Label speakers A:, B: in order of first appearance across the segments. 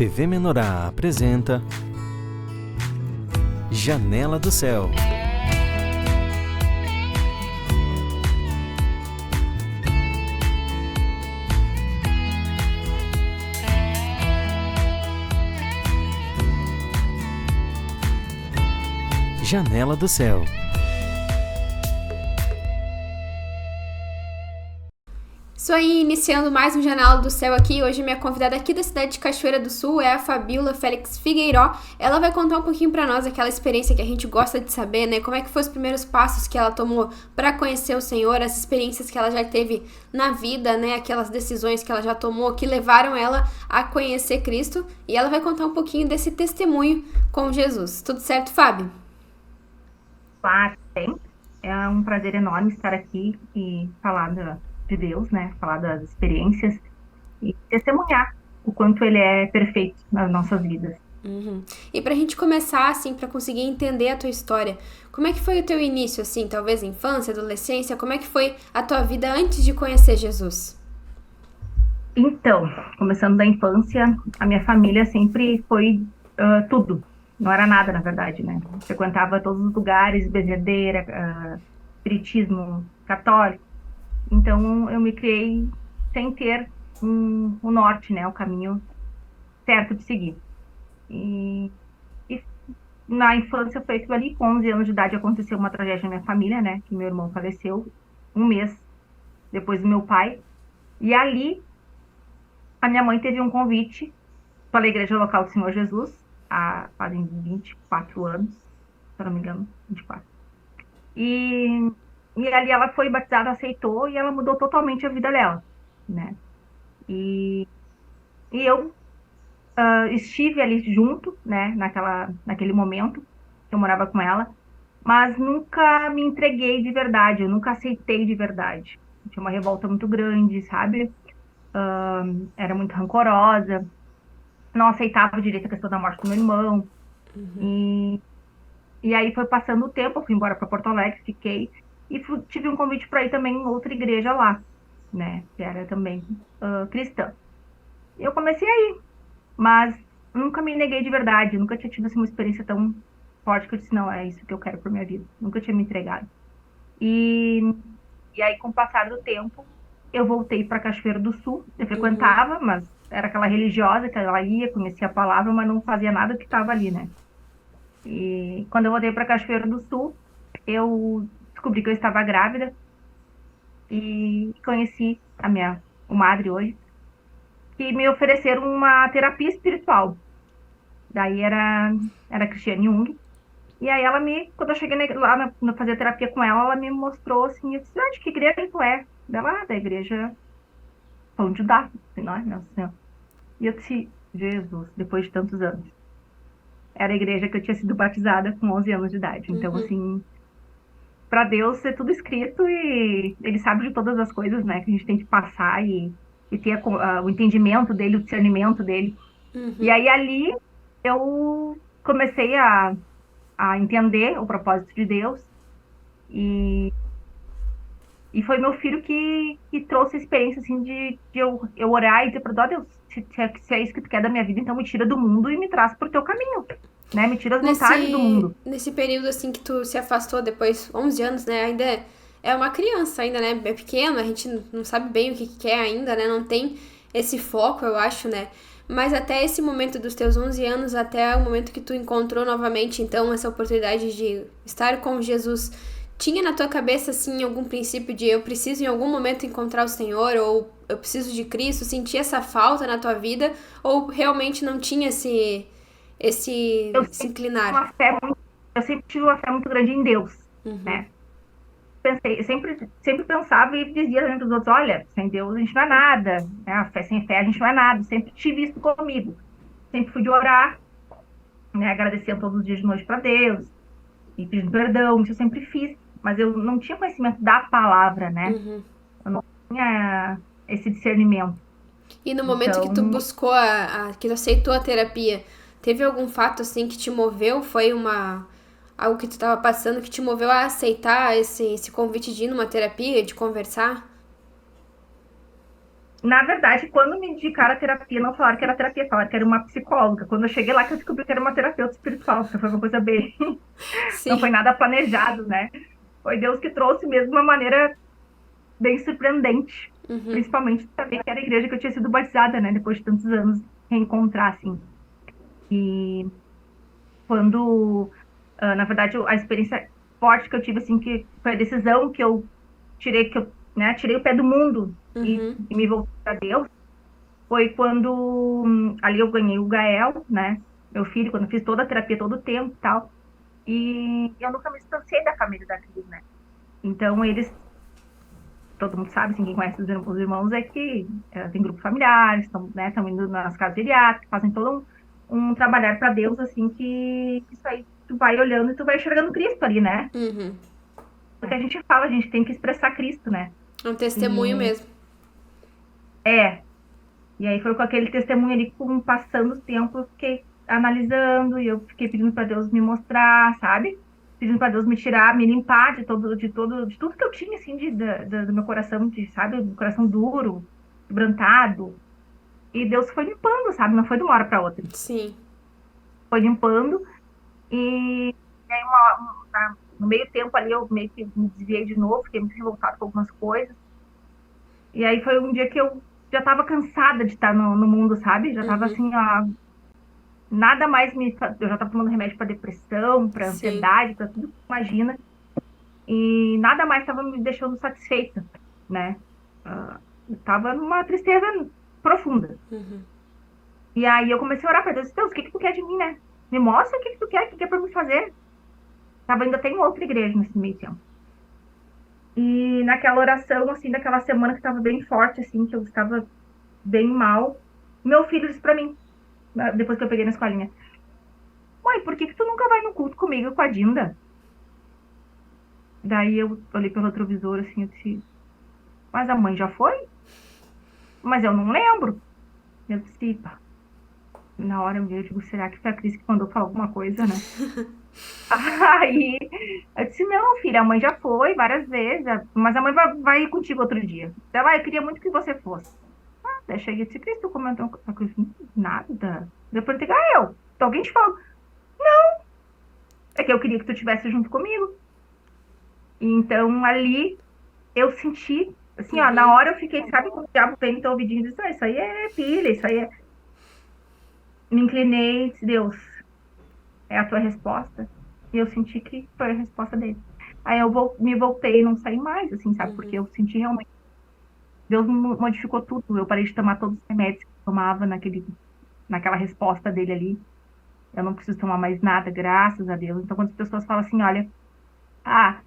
A: TV Menorá apresenta Janela do Céu. Janela do Céu.
B: Estou aí iniciando mais um Janela do Céu aqui. Hoje minha convidada aqui da cidade de Cachoeira do Sul é a Fabíola Félix Figueiró. Ela vai contar um pouquinho pra nós aquela experiência que a gente gosta de saber, né? Como é que foram os primeiros passos que ela tomou pra conhecer o Senhor, as experiências que ela já teve na vida, né? Aquelas decisões que ela já tomou que levaram ela a conhecer Cristo. E ela vai contar um pouquinho desse testemunho com Jesus. Tudo certo, Fábio?
C: Claro, tem. É um prazer enorme estar aqui e falar de Deus, né? Falar das experiências e testemunhar o quanto Ele é perfeito nas nossas vidas.
B: E pra gente começar, assim, pra conseguir entender a tua história, como é que foi o teu início, assim, talvez infância, adolescência, como é que foi a tua vida antes de conhecer Jesus?
C: Então, começando da infância, a minha família sempre foi tudo. Não era nada, na verdade, né? Frequentava todos os lugares, bezedeira, espiritismo católico. Então, eu me criei sem ter o norte, né? O caminho certo de seguir. E na infância foi aquilo ali, com 11 anos de idade aconteceu uma tragédia na minha família, né? Que meu irmão faleceu um mês depois do meu pai. E ali, a minha mãe teve um convite para a igreja local do Senhor Jesus, fazem 24 anos, se eu não me engano, 24. E ali ela foi batizada, aceitou, e ela mudou totalmente a vida dela, né? E eu estive ali junto, né, naquele momento, que eu morava com ela, mas nunca me entreguei de verdade, eu nunca aceitei de verdade. Tinha uma revolta muito grande, sabe? Era muito rancorosa, não aceitava direito a questão da morte do meu irmão. E aí foi passando o tempo, eu fui embora para Porto Alegre, fiquei, e tive um convite para ir também em outra igreja lá, né, que era também cristã. E eu comecei a ir, mas nunca me neguei de verdade, nunca tinha tido assim, uma experiência tão forte que eu disse, não, é isso que eu quero para minha vida. Nunca tinha me entregado. E, e aí, com o passar do tempo, eu voltei para Cachoeira do Sul. Eu frequentava, mas era aquela religiosa que ela ia, conhecia a palavra, mas não fazia nada que estava ali, né? E quando eu voltei para Cachoeira do Sul, eu descobri que eu estava grávida e conheci a minha comadre hoje, que me ofereceram uma terapia espiritual. Daí era Cristiane Jung. E aí quando eu cheguei lá na fazer terapia com ela, ela me mostrou assim, eu disse, de que igreja tu é? Dela, da igreja Pão de Judá. Assim, não, meu Senhor. E eu disse, Jesus, depois de tantos anos. Era a igreja que eu tinha sido batizada com 11 anos de idade. Então, assim, para Deus é tudo escrito e Ele sabe de todas as coisas, né, que a gente tem que passar e ter o entendimento dele, o discernimento dele. E aí ali eu comecei a entender o propósito de Deus e foi meu filho que trouxe a experiência, assim, de eu orar e dizer para Deus, se é isso que tu quer da minha vida, então me tira do mundo e me traz pro teu caminho, né? Me tira as vontades do mundo.
B: Nesse período, assim, que tu se afastou depois, 11 anos, né, ainda é uma criança ainda, né, é pequeno, a gente não sabe bem o que quer ainda, né, não tem esse foco, eu acho, né, mas até esse momento dos teus 11 anos, até o momento que tu encontrou novamente, então, essa oportunidade de estar com Jesus, tinha na tua cabeça, assim, algum princípio de eu preciso em algum momento encontrar o Senhor, ou eu preciso de Cristo, sentir essa falta na tua vida, ou realmente não tinha se inclinar?
C: Eu sempre tive uma fé muito grande em Deus, né? Sempre pensava e dizia para os outros, olha, sem Deus a gente não é nada, né? Sem fé a gente não é nada. Sempre tive isso comigo. Sempre fui de orar, né? Agradecendo todos os dias de noite para Deus e pedindo perdão, isso eu sempre fiz. Mas eu não tinha conhecimento da palavra, né? Eu não tinha esse discernimento.
B: E no momento que tu buscou, que tu aceitou a terapia, teve algum fato, assim, que te moveu? Foi algo que tu estava passando que te moveu a aceitar esse convite de ir numa terapia, de conversar?
C: Na verdade, quando me indicaram a terapia, não falaram que era terapia, falaram que era uma psicóloga. Quando eu cheguei lá, que eu descobri que era uma terapeuta espiritual, que foi uma coisa bem. Não foi
B: Sim.
C: nada planejado, né? Foi Deus que trouxe mesmo de uma maneira bem surpreendente.
B: Uhum.
C: Principalmente saber que era a igreja que eu tinha sido batizada, né? Depois de tantos anos, reencontrar, assim. E quando, na verdade, a experiência forte que eu tive, assim, que foi a decisão que eu, né, tirei o pé do mundo
B: Uhum.
C: e me voltei para Deus, foi quando ali eu ganhei o Gael, né? Meu filho, quando eu fiz toda a terapia, todo o tempo e tal. E eu nunca me distanciei da família da Cris, né? Então, eles, todo mundo sabe, assim, quem conhece os irmãos é que tem grupo familiar, estão, né, estão indo nas casas geriátricas, fazem todo um trabalhar para Deus, assim, que isso aí tu vai olhando e tu vai enxergando Cristo ali, né?
B: Uhum.
C: Porque a gente fala, a gente tem que expressar Cristo, né?
B: É um testemunho
C: E
B: mesmo.
C: é, e aí foi com aquele testemunho ali, com passando o tempo, eu fiquei analisando e eu fiquei pedindo para Deus me mostrar, sabe? Pedindo para Deus me tirar, me limpar de tudo que eu tinha, assim, do meu coração, sabe? Do coração duro, quebrantado. E Deus foi limpando, sabe? Não foi de uma hora para outra.
B: Sim.
C: Foi limpando e aí no meio tempo ali eu meio que me desviei de novo, fiquei muito revoltada com algumas coisas. E aí foi um dia que eu já estava cansada de estar no mundo, sabe? Já estava
B: Uhum.
C: assim, ó, nada mais me. Eu já estava tomando remédio para depressão, para
B: Sim.
C: ansiedade, para tudo que você imagina. E nada mais estava me deixando satisfeita, né? Eu estava numa tristeza profunda.
B: Uhum.
C: E aí eu comecei a orar para Deus, Deus, o que que tu quer de mim, né? Me mostra o que que é para me fazer. Tava ainda tem outra igreja nesse meio tempo. E naquela oração, assim, daquela semana que estava bem forte, assim, que eu estava bem mal, meu filho disse para mim, depois que eu peguei na escolinha, mãe, por que que tu nunca vai no culto comigo e com a Dinda? Daí eu olhei pelo retrovisor, assim, eu disse, mas a mãe já foi? Mas eu não lembro. Eu disse, pá, na hora eu digo, será que foi a Cris que mandou falar alguma coisa, né? Aí eu disse, não, filha, a mãe já foi várias vezes, mas a mãe vai ir contigo outro dia. Ela, eu queria muito que você fosse. Daí cheguei e disse, Cris, tu comentou com a Cris? Nada. Depois eu falei, então alguém te falou, é que eu queria que tu estivesse junto comigo. E então ali eu senti, assim, ó, na
B: Uhum.
C: hora eu fiquei, sabe, com o diabo vem no teu ouvidinho e disse, ah, isso aí é pilha, isso aí é. Me inclinei e disse, Deus, é a tua resposta. E eu senti que foi a resposta dele. Aí me voltei e não saí mais, assim, sabe, porque
B: Uhum.
C: eu senti realmente, Deus modificou tudo. Eu parei de tomar todos os remédios que eu tomava naquela resposta dele ali. Eu não preciso tomar mais nada, graças a Deus. Então, quando as pessoas falam assim, olha, ah,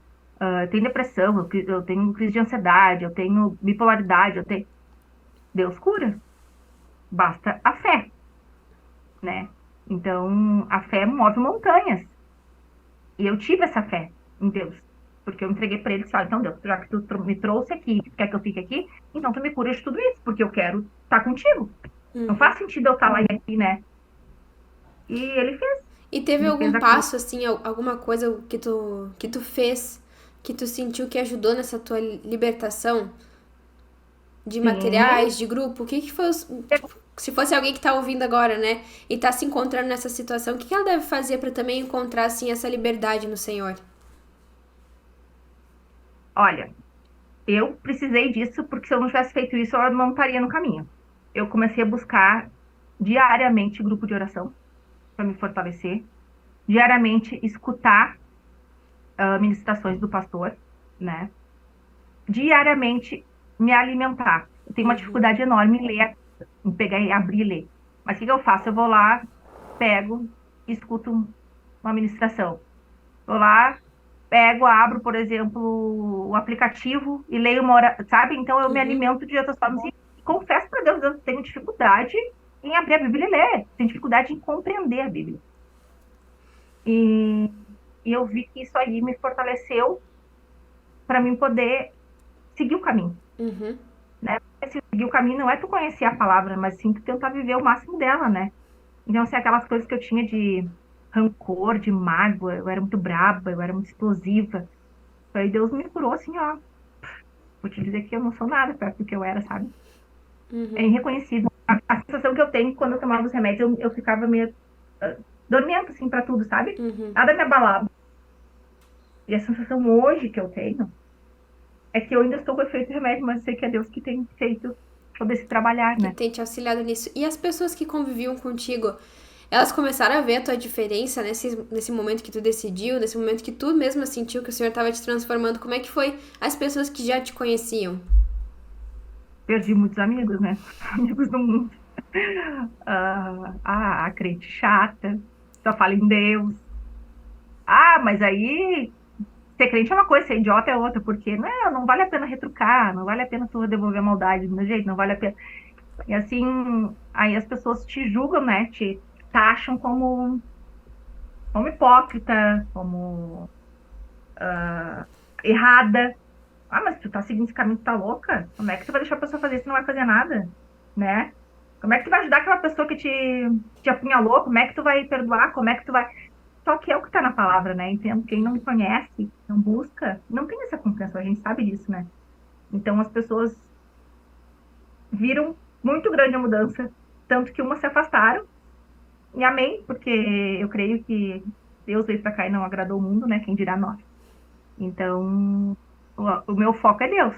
C: eu tenho depressão, eu tenho crise de ansiedade, eu tenho bipolaridade, eu tenho. Deus cura. Basta a fé, né? Então, a fé move montanhas. E eu tive essa fé em Deus. Porque eu entreguei para ele e disse, então Deus, já que tu me trouxe aqui, quer que eu fique aqui, então tu me cura de tudo isso, porque eu quero estar contigo. Não
B: Uhum.
C: faz sentido eu estar lá e aqui, né? E ele fez.
B: E teve
C: Ele fez
B: algum
C: a cura.
B: passo, assim, alguma coisa que tu fez, que tu sentiu que ajudou nessa tua libertação de
C: Sim.
B: materiais, de grupo? O que que foi, tipo, se fosse alguém que tá ouvindo agora, né, e tá se encontrando nessa situação, o que que ela deve fazer pra também encontrar, assim, essa liberdade no Senhor?
C: Olha, eu precisei disso porque se eu não tivesse feito isso, eu não estaria no caminho. Eu comecei a buscar diariamente grupo de oração para me fortalecer, diariamente escutar ministrações do pastor, né? Diariamente me alimentar. Eu tenho uma
B: Uhum.
C: dificuldade enorme em ler, em pegar e abrir e ler. Mas o que que eu faço? Eu vou lá, pego, escuto uma ministração. Vou lá, pego, abro, por exemplo, o aplicativo e leio uma hora, sabe? Então eu me
B: Uhum.
C: alimento de outras formas e confesso para Deus, eu tenho dificuldade em abrir a Bíblia e ler, tenho dificuldade em compreender a Bíblia. E, e eu vi que isso aí me fortaleceu para mim poder seguir o caminho,
B: Uhum.
C: né? Porque seguir o caminho não é tu conhecer a palavra, mas sim tu tentar viver o máximo dela, né? Então, assim, aquelas coisas que eu tinha de rancor, de mágoa, eu era muito braba, eu era muito explosiva. Aí Deus me curou, assim, ó. Vou te dizer que eu não sou nada perto do que eu era, sabe? É irreconhecível. A sensação que eu tenho quando eu tomava os remédios, eu ficava meio dormindo, assim, pra tudo, sabe? Nada me abalava. E a sensação hoje que eu tenho é que eu ainda estou com o efeito do remédio, mas sei que é Deus que tem feito todo esse trabalhar,
B: Que
C: né?
B: tem te auxiliado nisso. E as pessoas que conviviam contigo, elas começaram a ver a tua diferença nesse momento que tu decidiu, nesse momento que tu mesma sentiu que o Senhor estava te transformando. Como é que foi as pessoas que já te conheciam?
C: Perdi muitos amigos, né? Amigos do mundo. A crente chata, só fala em Deus. Ah, mas aí ser crente é uma coisa, ser idiota é outra, porque não vale a pena retrucar, não vale a pena tu devolver a maldade do meu jeito, não vale a pena. E assim, aí as pessoas te julgam, né? Te taxam como hipócrita, como errada. Ah, mas tu tá seguindo esse caminho, tu tá louca? Como é que tu vai deixar a pessoa fazer isso e não vai fazer nada, né? Como é que tu vai ajudar aquela pessoa que te apunhalou? Como é que tu vai perdoar? Como é que tu vai... Só que é o que tá na palavra, né? Entendo, quem não me conhece, não busca, não tem essa compreensão, a gente sabe disso, né? Então as pessoas viram muito grande a mudança, tanto que umas se afastaram, e amém, porque eu creio que Deus veio pra cá e não agradou o mundo, né? Quem dirá nós. Então, o meu foco é Deus.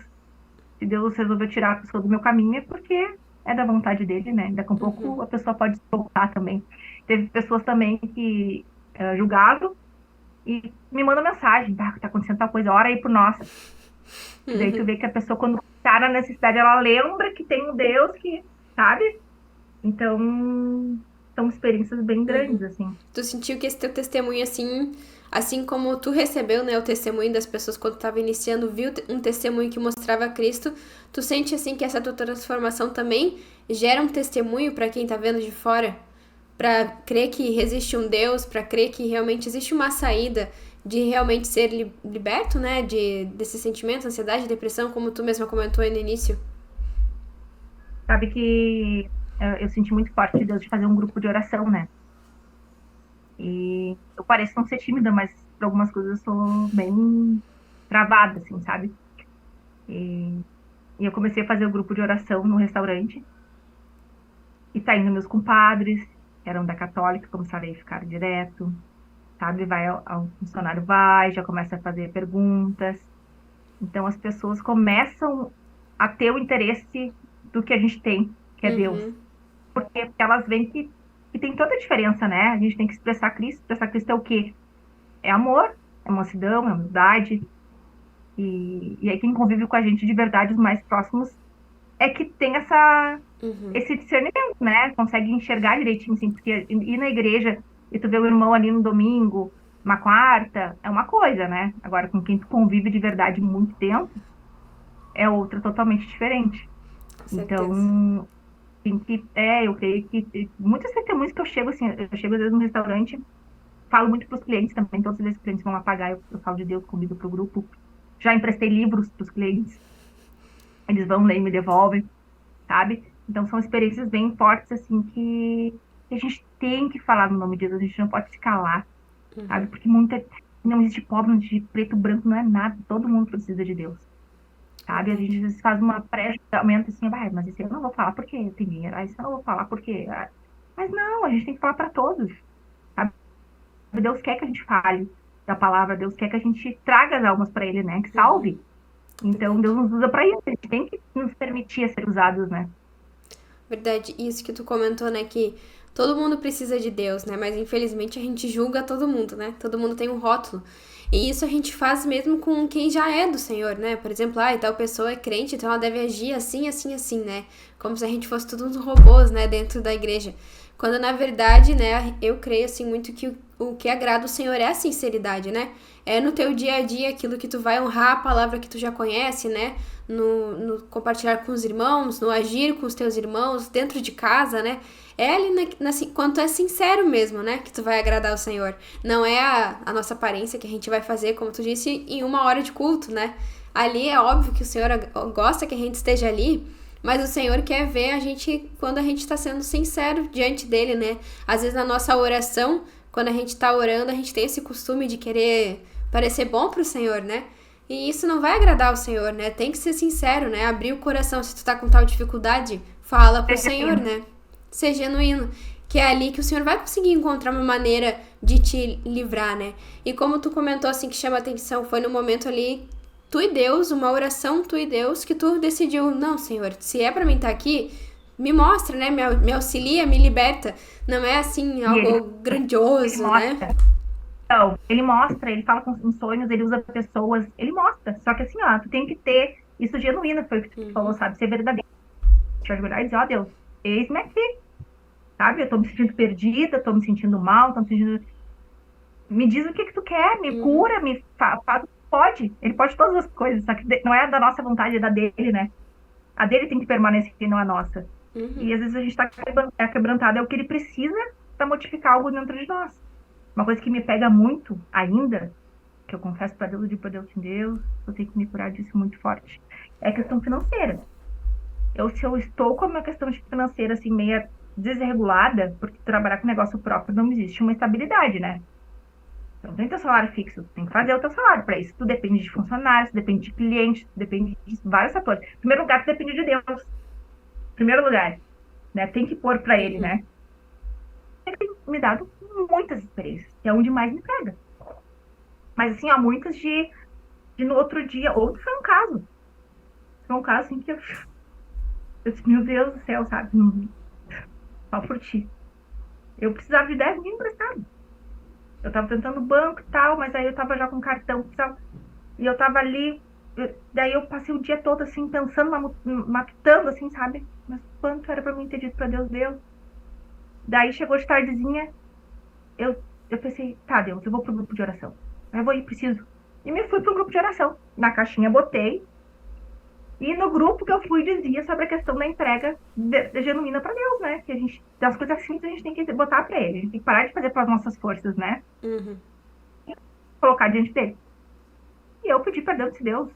C: Se Deus resolveu tirar a pessoa do meu caminho, é porque é da vontade dele, né? Daqui a um pouco a pessoa pode se voltar também. Teve pessoas também que julgaram e me mandam mensagem, tá acontecendo tal coisa, ora aí por nós. E daí tu vê que a pessoa, quando tá na necessidade, ela lembra que tem um Deus que, sabe? Então, são experiências bem grandes, assim.
B: Tu sentiu que esse teu testemunho, assim como tu recebeu, né, o testemunho das pessoas quando estava iniciando, viu um testemunho que mostrava Cristo, tu sente, assim, que essa tua transformação também gera um testemunho para quem tá vendo de fora? Para crer que existe um Deus, para crer que realmente existe uma saída de realmente ser liberto, né, desses sentimentos, ansiedade, depressão, como tu mesma comentou aí no início?
C: Sabe que eu senti muito forte de Deus de fazer um grupo de oração, né? E eu pareço não ser tímida, mas para algumas coisas eu sou bem travada, assim, sabe? E, e eu comecei a fazer o grupo de oração no restaurante. E tá indo meus compadres, que eram da católica, começaram a ficar direto, sabe? Vai ao funcionário, vai, já começa a fazer perguntas. Então as pessoas começam a ter o interesse do que a gente tem, que é Deus. Porque elas veem que tem toda a diferença, né? A gente tem que expressar Cristo. Expressar Cristo é o quê? É amor, é mansidão, é humildade. E aí quem convive com a gente de verdade, os mais próximos, é que tem esse discernimento, né? Consegue enxergar direitinho, assim, porque ir na igreja e tu vê o irmão ali no domingo, uma quarta, é uma coisa, né? Agora, com quem tu convive de verdade muito tempo, é outra totalmente diferente.
B: Com certeza.
C: Então, eu creio que muitas testemunhas que eu chego, assim, eu chego às vezes no restaurante, falo muito para os clientes também, todas as vezes que os clientes vão lá pagar, eu falo de Deus comigo pro grupo. Já emprestei livros para os clientes, eles vão ler e me devolvem, sabe? Então são experiências bem fortes, assim, que a gente tem que falar no nome de Deus, a gente não pode se calar, sabe? Porque não existe pobre, não existe preto, branco, não é nada, todo mundo precisa de Deus, sabe? A gente às vezes faz uma pré-julgamento assim, mas isso eu não vou falar porque eu tenho dinheiro, isso eu não vou falar porque... Mas não, a gente tem que falar para todos, sabe? Deus quer que a gente fale da palavra, Deus quer que a gente traga as almas para Ele, né? Que salve. Então Deus nos usa para isso, a gente tem que nos permitir ser usados, né?
B: Verdade, isso que tu comentou, né, que todo mundo precisa de Deus, né, mas infelizmente a gente julga todo mundo, né, todo mundo tem um rótulo. E isso a gente faz mesmo com quem já é do Senhor, né, por exemplo, tal pessoa é crente, então ela deve agir assim, assim, assim, né, como se a gente fosse todos uns robôs, né, dentro da igreja. Quando na verdade, né, eu creio assim muito que o que agrada o Senhor é a sinceridade, né? É no teu dia a dia aquilo que tu vai honrar a palavra que tu já conhece, né? No compartilhar com os irmãos, no agir com os teus irmãos, dentro de casa, né? É ali quando tu é sincero mesmo, né? Que tu vai agradar o Senhor. Não é a nossa aparência que a gente vai fazer, como tu disse, em 1 hora de culto, né? Ali é óbvio que o Senhor gosta que a gente esteja ali, mas o Senhor quer ver a gente quando a gente está sendo sincero diante dele, né? Às vezes na nossa oração, quando a gente está orando, a gente tem esse costume de querer parecer bom pro Senhor, né? E isso não vai agradar o Senhor, né? Tem que ser sincero, né? Abrir o coração. Se tu tá com tal dificuldade, fala pro
C: Seja
B: Senhor,
C: genuíno.
B: né? Ser genuíno. Que é ali que o Senhor vai conseguir encontrar uma maneira de te livrar, né? E como tu comentou, assim, que chama atenção, foi no momento ali, tu e Deus, uma oração, tu e Deus, que tu decidiu, não, Senhor, se é pra mim estar aqui, me mostra, né? Me auxilia, me liberta. Não é, assim,
C: E ele,
B: algo
C: ele
B: grandioso, né?
C: mostra. Então, ele mostra, ele fala com em sonhos, ele usa pessoas, ele mostra. Só que assim, ó, tu tem que ter isso genuíno, foi o que tu falou, sabe? Ser verdadeiro. Te ajoelhar e dizer, ó Deus, eis-me aqui, sabe? Eu tô me sentindo perdida, tô me sentindo mal, tô me sentindo... Me diz o que que tu quer, me cura, faz o que pode. Ele pode todas as coisas, só que não é da nossa vontade, é da dele, né? A dele tem que permanecer, não a nossa. E às vezes a gente tá quebrantado, é o que ele precisa para modificar algo dentro de nós. Uma coisa que me pega muito ainda, que eu confesso para Deus, eu digo para Deus, assim, Deus, eu tenho que me curar disso muito forte, é a questão financeira. Se eu estou com uma questão financeira assim, meia desregulada, porque trabalhar com negócio próprio não existe uma estabilidade, né? Então, tem teu salário fixo, tem que fazer o teu salário. Para isso, tu depende de funcionários, tu depende de clientes, tu depende de vários fatores. Em primeiro lugar, tu depende de Deus. Em primeiro lugar, né? Tem que pôr para ele, né? Ele tem me dado muitas experiências, que é onde mais me pega. Mas, assim, há muitas de no outro dia, outro foi um caso. Foi um caso, assim, que eu disse, meu Deus do céu, sabe? Só por ti. Eu precisava de 10 mil emprestados. Eu tava tentando banco e tal, mas aí eu tava já com cartão, e eu tava ali, daí eu passei o dia todo, assim, pensando, matutando, assim, sabe? Mas quanto era pra mim ter dito pra Deus, Deus? Daí chegou de tardezinha, eu pensei, tá, Deus, eu vou pro grupo de oração. Eu vou ir, preciso. E me fui pro grupo de oração. Na caixinha botei, e no grupo que eu fui dizia sobre a questão da entrega genuína para Deus, né? Que a gente, das coisas simples a gente tem que botar para ele. A gente tem que parar de fazer para as nossas forças, né? Colocar diante dele. E eu pedi perdão de Deus.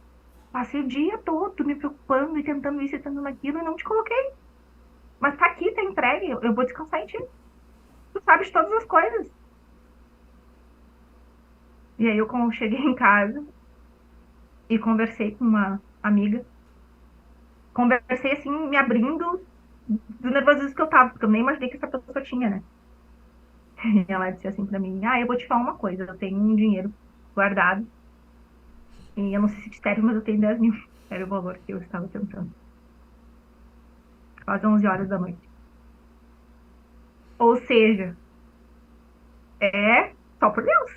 C: Passei o dia todo me preocupando e tentando isso e tentando aquilo e não te coloquei. Mas tá aqui, tá entregue. Eu vou descansar em ti. Tu sabes todas as coisas. E aí eu cheguei em casa e conversei com uma amiga. Conversei assim, me abrindo do nervosismo que eu tava, porque eu nem imaginei que essa pessoa tinha, né? E ela disse assim pra mim, eu vou te falar uma coisa, eu tenho um dinheiro guardado, e eu não sei se te serve, mas eu tenho 10 mil. Era o valor que eu estava tentando. Quase 11 horas da noite. Ou seja, é só por Deus,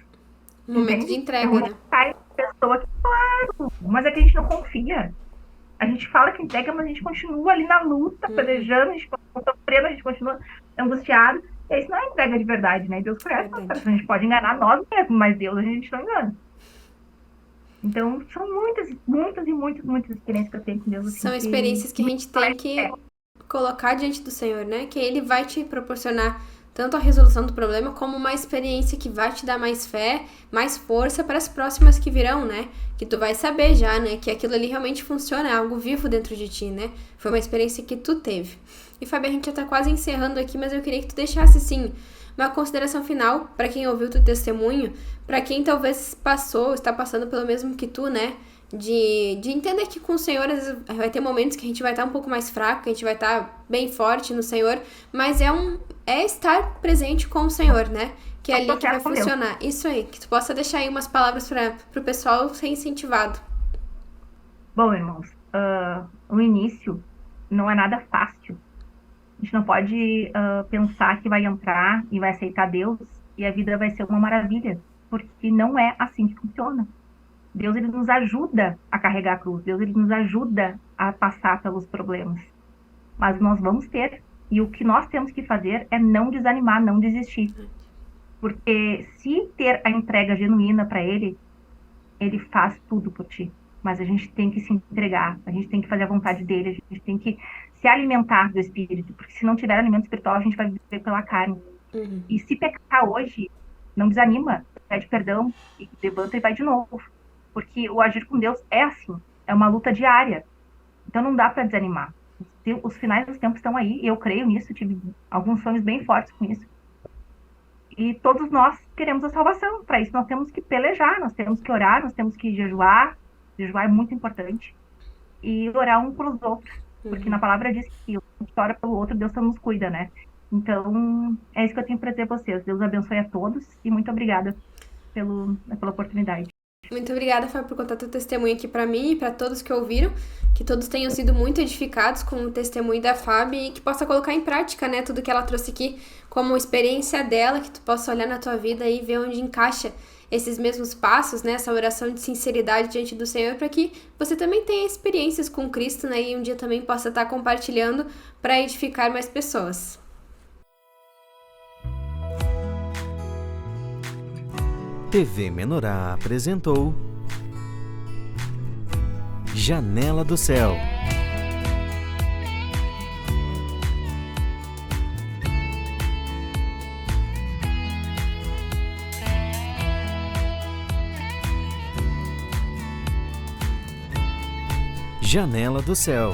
B: Momento de
C: entende? É
B: entrega,
C: onde
B: né?
C: tá essa pessoa que, claro, mas é que a gente não confia. A gente fala que entrega, mas a gente continua ali na luta, pelejando, a gente continua sofrendo, a gente continua angustiado. E isso não é entrega de verdade, né? Deus conhece nosso
B: Verdade.
C: coração. A gente pode enganar nós mesmos, mas Deus a gente não engana. Então, são muitas, muitas e muitas, muitas experiências que eu tenho com Deus, assim,
B: São experiências que a
C: me
B: gente tem
C: faz
B: que colocar diante do Senhor, né? Que Ele vai te proporcionar tanto a resolução do problema como uma experiência que vai te dar mais fé, mais força para as próximas que virão, né? Que tu vai saber já, né? Que aquilo ali realmente funciona, é algo vivo dentro de ti, né? Foi uma experiência que tu teve. E Fabi, a gente já tá quase encerrando aqui, mas eu queria que tu deixasse, assim, uma consideração final para quem ouviu teu testemunho, para quem talvez está passando pelo mesmo que tu, né? De entender que com o Senhor às vezes, vai ter momentos que a gente vai estar um pouco mais fraco, que a gente vai estar bem forte no Senhor, mas é estar presente com o Senhor, né? Que é ali que vai funcionar. Isso aí, que tu possa deixar aí umas palavras para o pessoal ser incentivado.
C: Bom, irmãos, o início não é nada fácil. A gente não pode pensar que vai entrar e vai aceitar Deus e a vida vai ser uma maravilha, porque não é assim que funciona. Deus, ele nos ajuda a carregar a cruz. Deus, ele nos ajuda a passar pelos problemas. Mas nós vamos ter. E o que nós temos que fazer é não desanimar, não desistir. Porque se ter a entrega genuína para ele, ele faz tudo por ti. Mas a gente tem que se entregar, a gente tem que fazer a vontade dele, a gente tem que se alimentar do Espírito. Porque se não tiver alimento espiritual, a gente vai viver pela carne. E se pecar hoje, não desanima, pede perdão, e levanta e vai de novo. Porque o agir com Deus é assim, é uma luta diária. Então não dá para desanimar. Os finais dos tempos estão aí, eu creio nisso, tive alguns sonhos bem fortes com isso. E todos nós queremos a salvação. Para isso nós temos que pelejar, nós temos que orar, nós temos que jejuar, Jejuar é muito importante. E orar um pelos outros. Porque na palavra diz que a gente ora pelo outro, Deus também nos cuida, né? Então, é isso que eu tenho para dizer a vocês. Deus abençoe a todos e muito obrigada pela oportunidade.
B: Muito obrigada, Fábio, por contar teu testemunho aqui pra mim e pra todos que ouviram. Que todos tenham sido muito edificados com o testemunho da Fábio e que possa colocar em prática, né, tudo que ela trouxe aqui como experiência dela, que tu possa olhar na tua vida e ver onde encaixa esses mesmos passos, né, essa oração de sinceridade diante do Senhor, para que você também tenha experiências com Cristo, né, e um dia também possa estar compartilhando para edificar mais pessoas.
A: TV Menorá apresentou Janela do Céu. Janela do Céu.